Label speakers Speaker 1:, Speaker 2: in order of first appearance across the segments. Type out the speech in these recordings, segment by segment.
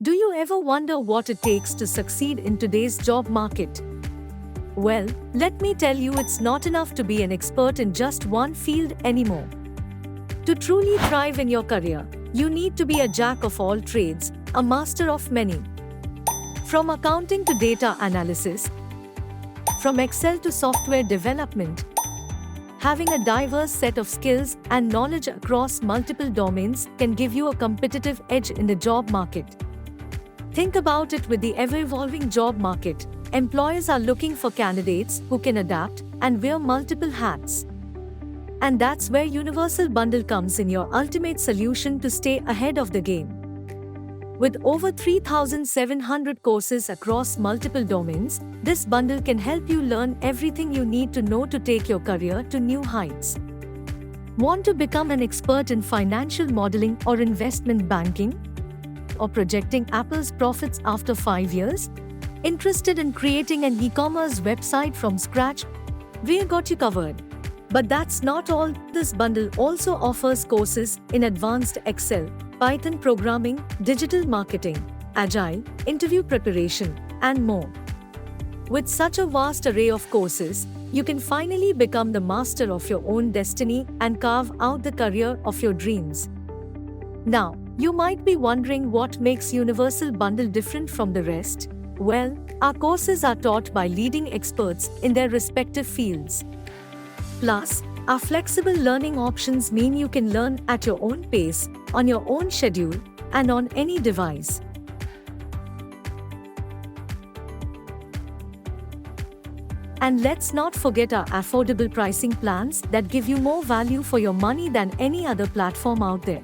Speaker 1: Do you ever wonder what it takes to succeed in today's job market? Well, let me tell you, it's not enough to be an expert in just one field anymore. To truly thrive in your career, you need to be a jack of all trades, a master of many. From accounting to data analysis, from Excel to software development, having a diverse set of skills and knowledge across multiple domains can give you a competitive edge in the job market. Think about it. With the ever-evolving job market, employers are looking for candidates who can adapt and wear multiple hats. And that's where Universal Bundle comes in, your ultimate solution to stay ahead of the game. With over 3,700 courses across multiple domains, this bundle can help you learn everything you need to know to take your career to new heights. Want to become an expert in financial modeling or investment banking? Or projecting Apple's profits after 5 years? Interested in creating an e-commerce website from scratch? We've got you covered. But that's not all. This bundle also offers courses in advanced Excel, Python programming, digital marketing, agile, interview preparation, and more. With such a vast array of courses, you can finally become the master of your own destiny and carve out the career of your dreams. Now, you might be wondering, what makes Universal Bundle different from the rest? Well, our courses are taught by leading experts in their respective fields. Plus, our flexible learning options mean you can learn at your own pace, on your own schedule, and on any device. And let's not forget our affordable pricing plans that give you more value for your money than any other platform out there.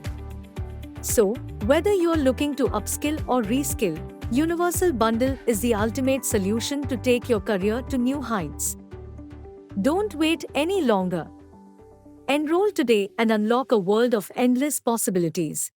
Speaker 1: So, whether you're looking to upskill or reskill, Universal Bundle is the ultimate solution to take your career to new heights. Don't wait any longer. Enroll today and unlock a world of endless possibilities.